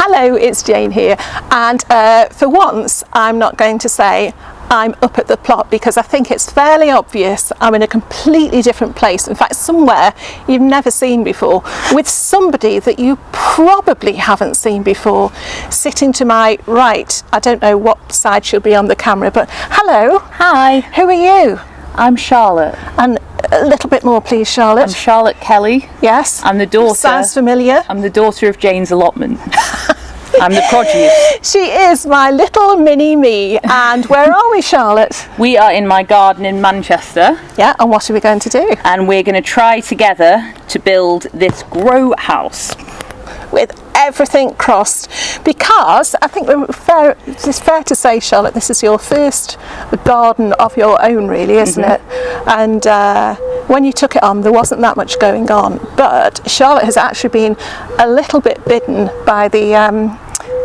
Hello, it's Jane here, and for once I'm not going to say I'm up at the plot, because I think it's fairly obvious I'm in a completely different place, in fact somewhere you've never seen before, with somebody that you probably haven't seen before sitting to my right. I don't know what side she'll be on the camera, but hello. Hi. Who are you? I'm Charlotte. And a little bit more please, Charlotte. I'm Charlotte Kelly. Yes. I'm the daughter. Sounds familiar. I'm the daughter of Jane's allotment. I'm the produce. She is my little mini me. And where are we, Charlotte? We are in my garden in Manchester. Yeah, and what are we going to do? And we're going to try together to build this grow house. With everything crossed, because I think it's fair to say, Charlotte, this is your first garden of your own, really, isn't it? And when you took it on, there wasn't that much going on, but Charlotte has actually been a little bit bitten by the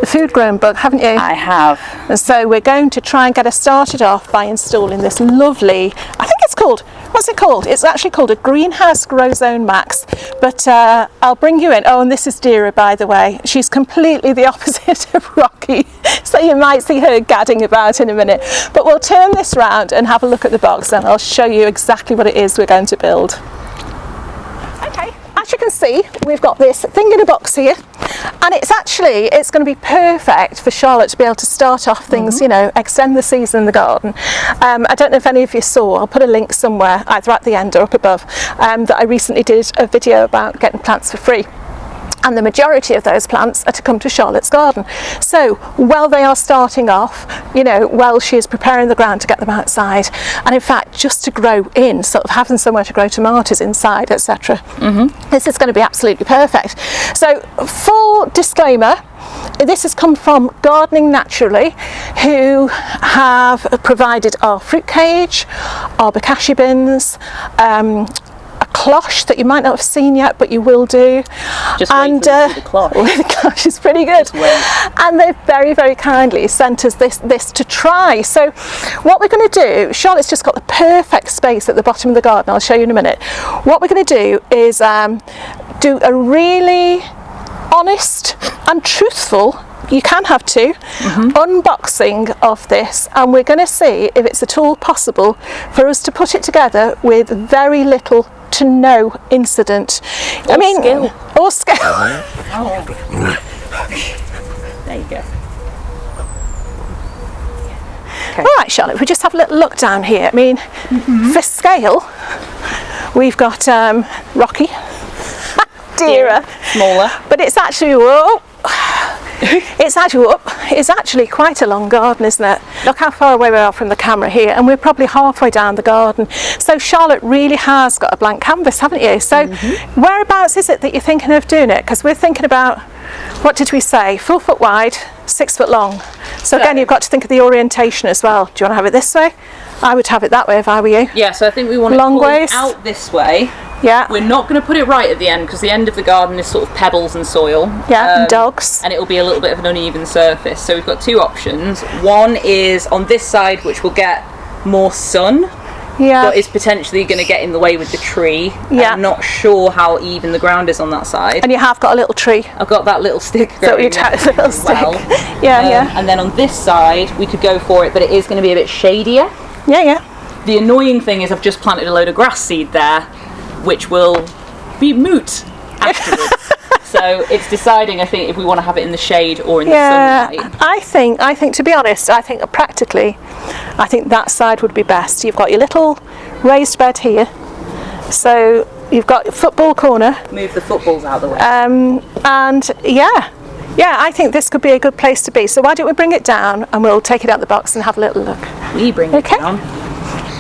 food growing bug, haven't you? I have. And so we're going to try and get her started off by installing this lovely, I think it's called, what's it called? It's actually called a Greenhouse Grow Zone Max, but I'll bring you in. Oh, and this is Dira, by the way. She's completely the opposite of Rocky, so you might see her gadding about in a minute. But we'll turn this round and have a look at the box, and I'll show you exactly what it is we're going to build. Okay, as you can see, we've got this thing in a box here, and it's going to be perfect for Charlotte to be able to start off things, you know, extend the season in the garden. I don't know if any of you saw, I'll put a link somewhere either at the end or up above, that I recently did a video about getting plants for free. And the majority of those plants are to come to Charlotte's garden. So while they are starting off, you know, while she is preparing the ground to get them outside, and in fact just to grow in, sort of having somewhere to grow tomatoes inside, etc. This is going to be absolutely perfect. So full disclaimer, this has come from Gardening Naturally, who have provided our fruit cage, our bokashi bins, cloche that you might not have seen yet, but you will do. Just and the cloche. The cloche is pretty good. And they've very, very kindly sent us this to try. So what we're going to do, Charlotte's just got the perfect space at the bottom of the garden. I'll show you in a minute. What we're going to do is do a really honest and truthful, you can have to, unboxing of this, and we're going to see if it's at all possible for us to put it together with very little to no incident. Or skill. Or skill. There you go. Okay. All right, Charlotte, we just have a little look down here. I mean, for scale, we've got Rocky, Dira, smaller, but it's actually, whoa, it's actually quite a long garden, isn't it? Look how far away we are from the camera here, and we're probably halfway down the garden. So Charlotte really has got a blank canvas, haven't you? So whereabouts is it that you're thinking of doing it? Because we're thinking about, what did we say, 4 foot wide, 6 foot long. So again, you've got to think of the orientation as well. Do you want to have it this way? I would have it that way if I were you. Yeah, so I think we want long to pull ways it out this way. Yeah. We're not going to put it right at the end, because the end of the garden is sort of pebbles and soil. Yeah, and dogs. And it will be a little bit of an uneven surface. So we've got two options. One is on this side, which will get more sun. Yeah. But is potentially going to get in the way with the tree. Yeah. I'm not sure how even the ground is on that side. And you have got a little tree. I've got that little stick So growing you have a little stick. well. Yeah. And then on this side, we could go for it, but it is going to be a bit shadier. Yeah. The annoying thing is I've just planted a load of grass seed there, which will be moot afterwards. So it's deciding, I think, if we want to have it in the shade or in the sunlight. I think, to be honest, I think practically, I think that side would be best. You've got your little raised bed here, so you've got your football corner. Move the footballs out of the way. And yeah, I think this could be a good place to be. So why don't we bring it down and we'll take it out the box and have a little look. We bring it down.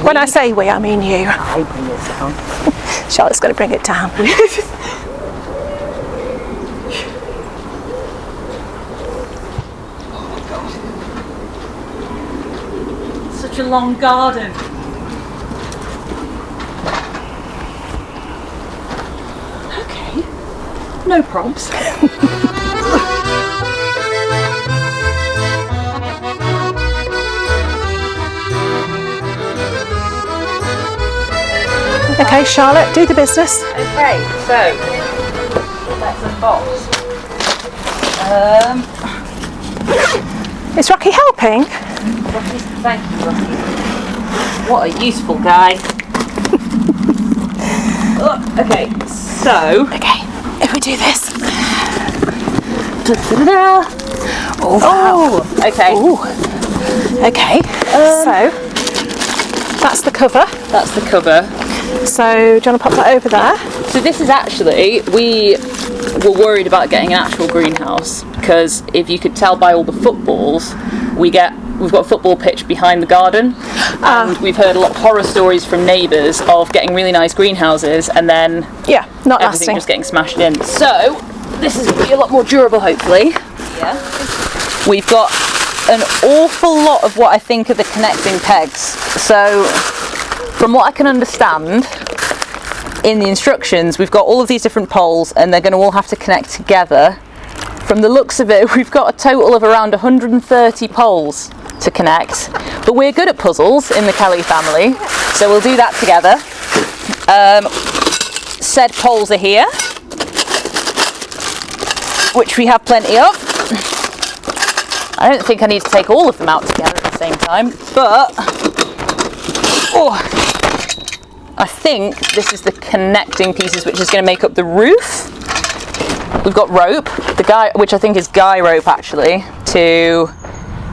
When I say we, I mean you. I bring it down. Charlotte's going to bring it down. Such a long garden. Okay, no probs. Okay, Charlotte, do the business. Okay, so let's unbox. Is Rocky helping? Thank you, Rocky. What a useful guy. Okay, so... Okay, if we do this. Oh, wow. Okay. Ooh. Okay, so that's the cover. That's the cover. So do you want to pop that over there? So this is actually, we were worried about getting an actual greenhouse, because if you could tell by all the footballs, we've got a football pitch behind the garden, and we've heard a lot of horror stories from neighbours of getting really nice greenhouses and then not everything lasting. just getting smashed in. So this is going to be a lot more durable, hopefully. Yeah. We've got an awful lot of what I think are the connecting pegs. So from what I can understand, in the instructions, we've got all of these different poles and they're going to all have to connect together. From the looks of it, we've got a total of around 130 poles to connect, but we're good at puzzles in the Kelly family, so we'll do that together. Said poles are here, which we have plenty of. I don't think I need to take all of them out together at the same time, but I think this is the connecting pieces which is going to make up the roof. We've got rope, which I think is guy rope actually, to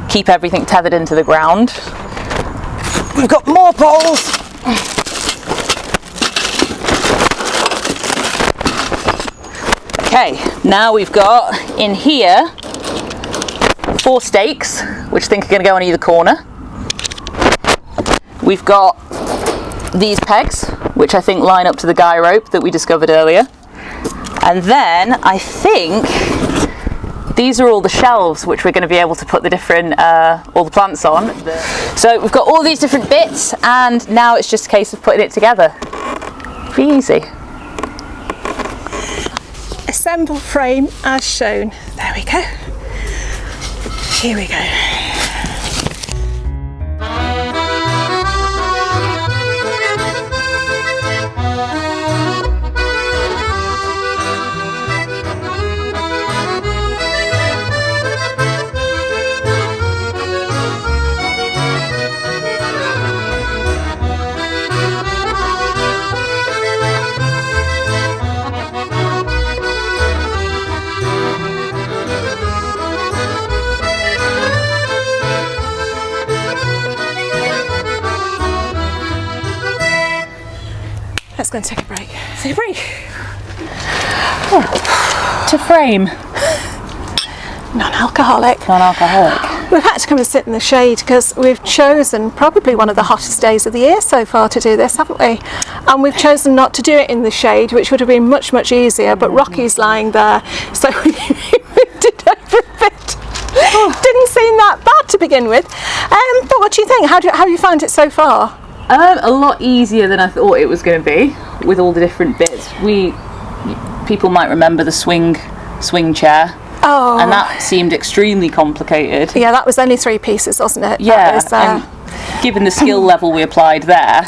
keep everything tethered into the ground. We've got more poles. Okay, now we've got in here 4 stakes, which I think are going to go on either corner. We've got these pegs, which I think line up to the guy rope that we discovered earlier. And then I think these are all the shelves which we're going to be able to put the different, all the plants on. So we've got all these different bits, and now it's just a case of putting it together. Pretty easy. Assemble frame as shown. There we go. Here we go. Let's go and take a break. Take a break. To frame. Non-alcoholic. Non-alcoholic. We've had to come and sit in the shade because we've chosen probably one of the hottest days of the year so far to do this, haven't we? And we've chosen not to do it in the shade, which would have been much, much easier, but Rocky's lying there, so we moved it over a bit. Didn't seem that bad to begin with. But what do you think? How do you find it so far? A lot easier than I thought it was going to be, with all the different bits. People might remember the swing chair. Oh. And that seemed extremely complicated. Yeah, that was only 3 pieces, wasn't it? Yeah, was, and given the skill level we applied there,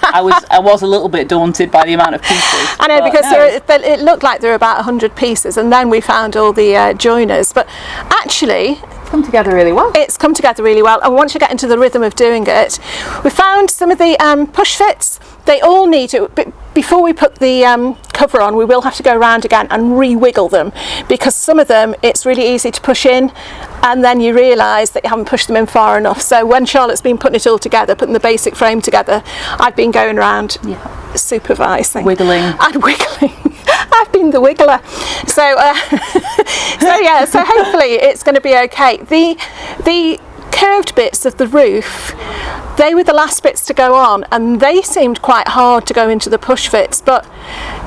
I was a little bit daunted by the amount of pieces. I know, because it looked like there were about 100 pieces, and then we found all the joiners. But actually, come together really well. It's come together really well, and once you get into the rhythm of doing it, we found some of the push fits. They all need to, but before we put the cover on, we will have to go around again and re-wiggle them, because some of them it's really easy to push in and then you realise that you haven't pushed them in far enough. So when Charlotte's been putting it all together, putting the basic frame together, I've been going around supervising, wiggling and wiggling. I've been the wiggler. So so hopefully it's going to be okay. The curved bits of the roof, they were the last bits to go on, and they seemed quite hard to go into the push fits, but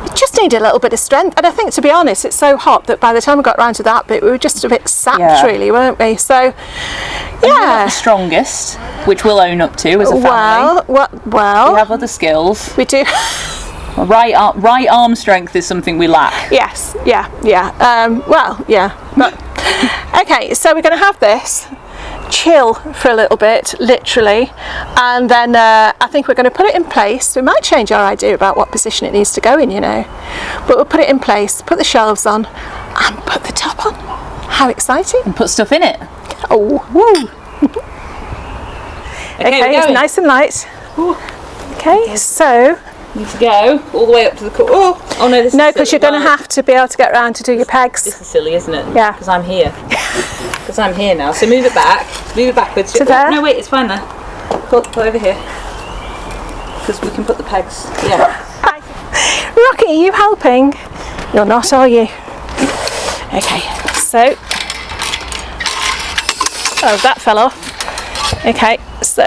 it just needed a little bit of strength. And I think, to be honest, it's so hot that by the time we got around to that bit, we were just a bit sapped, really, weren't we? So we're not the strongest, which we'll own up to as a family. Well, we have other skills. We do. Right arm strength is something we lack. Yes, yeah. But okay, so we're going to have this chill for a little bit, literally, and then I think we're going to put it in place. We might change our idea about what position it needs to go in, but we'll put it in place, put the shelves on, and put the top on. How exciting. And put stuff in it. Oh, woo. Okay, it's nice and light. Ooh. Okay, so... Need to go all the way up to the corner. Oh no, this is no, because you're going to have to be able to get around to do your pegs. This is silly, isn't it? Yeah. Because I'm here. Because I'm here now. So move it back. Move it backwards. To there? No, wait, it's fine there. Put over here. Because we can put the pegs. Yeah. Rocky, are you helping? You're not, are you? Okay, so... Oh, that fell off. Okay, so...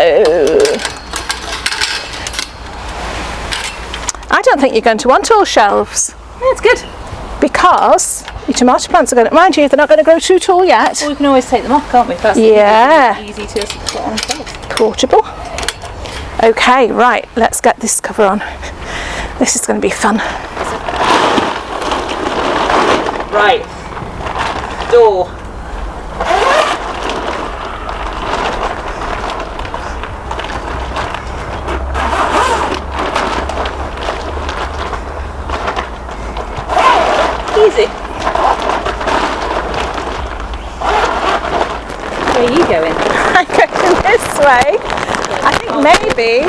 I don't think you're going to want all shelves. That's good. Because your tomato plants are going to... Mind you, they're not going to grow too tall yet. Well, we can always take them off, can't we? That's easy to put on shelves. Portable. Okay, right, let's get this cover on. This is going to be fun. Right. Door. Easy. Where are you going? I'm going this way. I think maybe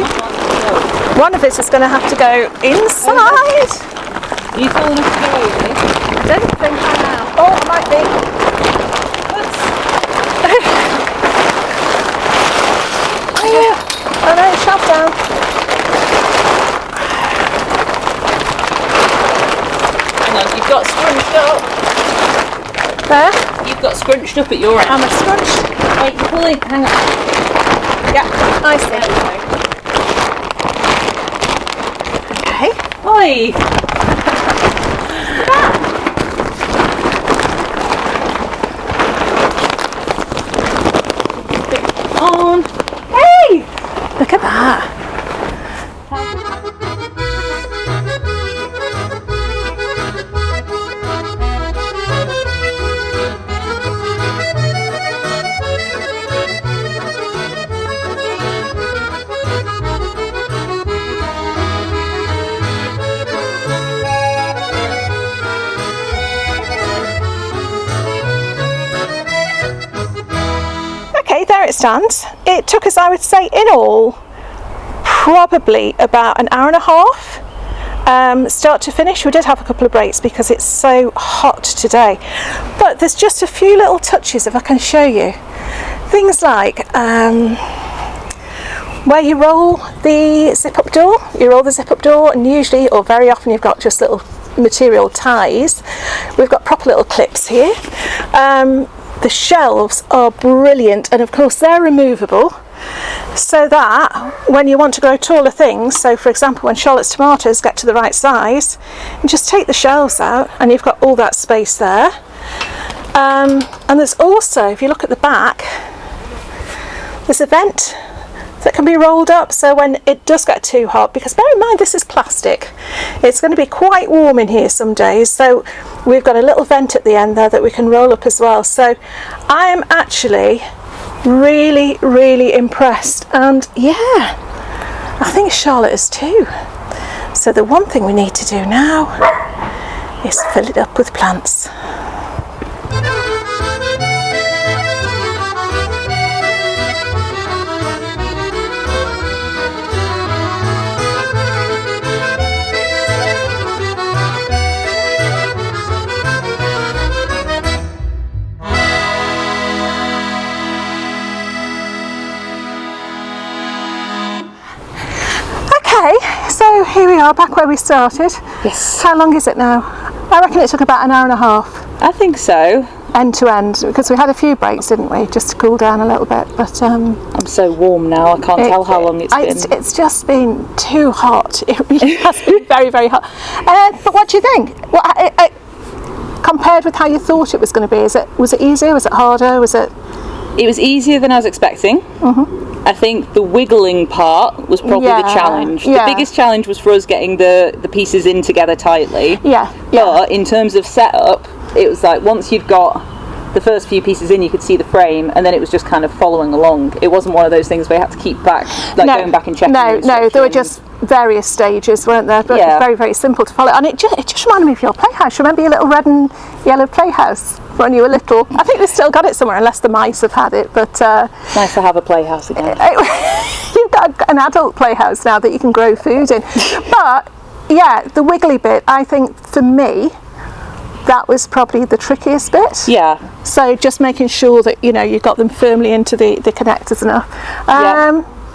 one of us is going to have to go inside. Are you tall enough to go over? I don't think I am. Oh, I might be. Oh no, shelf down. Hang on, you've got scrunched up. There? You've got scrunched up at your end. Am I scrunched? Wait, you're pulling. Hang on. Yeah, I see. Okay. Oi! On. Hey! Look at that. Okay, there it stands. It took us, I would say, in all, probably about an hour and a half, start to finish. We did have a couple of breaks because it's so hot today. But there's just a few little touches, if I can show you. Things like where you roll the zip-up door. You roll the zip-up door, and usually, or very often, you've got just little material ties. We've got proper little clips here. The shelves are brilliant, and of course they're removable, so that when you want to grow taller things, so for example when Charlotte's tomatoes get to the right size, you just take the shelves out and you've got all that space there. And there's also, if you look at the back, there's a vent that can be rolled up, so when it does get too hot, because bear in mind this is plastic, it's going to be quite warm in here some days, so we've got a little vent at the end there that we can roll up as well. So I am actually really impressed, and yeah, I think Charlotte is too. So the one thing we need to do now is fill it up with plants. Okay, so here we are, back where we started. Yes. How long is it now? I reckon it took about an hour and a half. I think so. End to end, because we had a few breaks, didn't we, just to cool down a little bit. But I'm so warm now, I can't tell how long it's been. It's just been too hot. It really has been very hot. But what do you think? Compared with how you thought it was going to be, was it easier? Was it harder? It was easier than I was expecting. Mm-hmm. I think the wiggling part was probably the challenge. Yeah. The biggest challenge was for us getting the pieces in together tightly. Yeah. But in terms of setup, it was like once you'd got the first few pieces in, you could see the frame, and then it was just kind of following along. It wasn't one of those things where you had to keep back, going back and checking. No, they were just various stages, weren't there? But Yeah. very, very simple to follow. And it just reminded me of your playhouse. Remember your little red and yellow playhouse when you were little? I think they've still got it somewhere, unless the mice have had it. But Nice to have a playhouse again. you've got an adult playhouse now that you can grow food in. But yeah, the wiggly bit, I think for me, that was probably the trickiest bit. Yeah. So just making sure that, you know, you got them firmly into the connectors enough.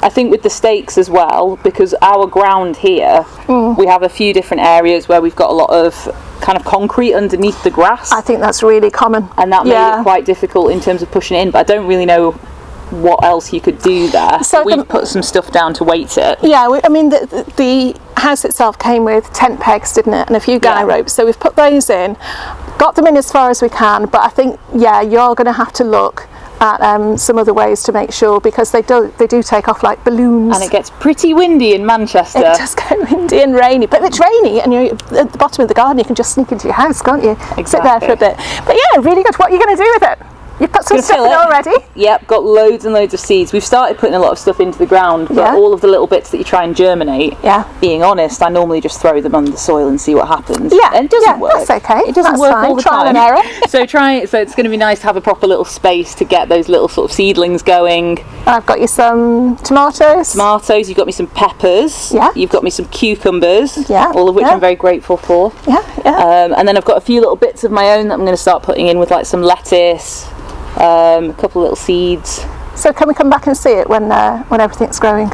I think with the stakes as well, because our ground here, we have a few different areas where we've got a lot of kind of concrete underneath the grass. I think that's really common. And that made it quite difficult in terms of pushing it in, but I don't really know what else you could do there. So we've put some stuff down to weight it. Yeah, I mean the house itself came with tent pegs, didn't it, and a few guy ropes. So we've put those in, got them in as far as we can. But I think you're going to have to look at some other ways to make sure, because they do take off like balloons. And it gets pretty windy in Manchester. It does get windy and rainy, but if it's rainy and you're at the bottom of the garden, you can just sneak into your house, can't you? Exactly. Sit there for a bit. But yeah, really good. What are you going to do with it? You've put some stuff in already? Yep, got loads and loads of seeds. We've started putting a lot of stuff into the ground, but all of the little bits that you try and germinate, being honest, I normally just throw them under the soil and see what happens. Yeah, and it doesn't work. That's okay. It doesn't work all the Trial time. and error. So it's going to be nice to have a proper little space to get those little sort of seedlings going. I've got you some tomatoes. You've got me some peppers. Yeah. You've got me some cucumbers. Yeah. All of which I'm very grateful for. Yeah. And then I've got a few little bits of my own that I'm going to start putting in, with like some lettuce. A couple of little seeds. So can we come back and see it when everything's growing?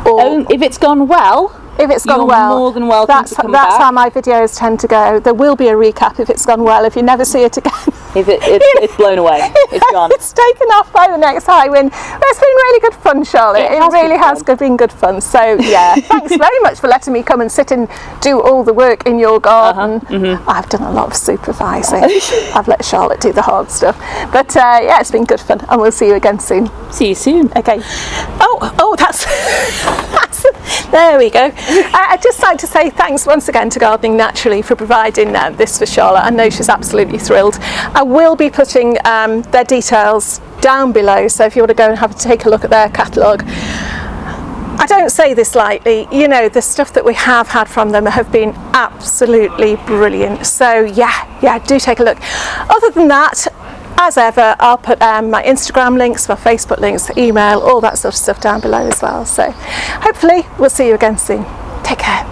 Or If it's gone well, if it's gone you're well, more than welcome to come that's back. how my videos tend to go. There will be a recap if it's gone well. If you never see it again, If it's blown away, it's gone. It's taken off by the next high wind. But it's been really good fun, Charlotte. It really has been good fun. So yeah, thanks very much for letting me come and sit and do all the work in your garden. I've done a lot of supervising. I've let Charlotte do the hard stuff. But yeah, it's been good fun, and we'll see you again soon. See you soon. Okay. Oh, that's there we go. I'd just like to say thanks once again to Gardening Naturally for providing this for Charlotte. I know she's absolutely thrilled. I will be putting their details down below, so if you want to go and take a look at their catalogue. I don't say this lightly, you know, the stuff that we have had from them have been absolutely brilliant. So yeah, do take a look. Other than that, as ever, I'll put my Instagram links, my Facebook links, email, all that sort of stuff down below as well. So hopefully we'll see you again soon. Take care.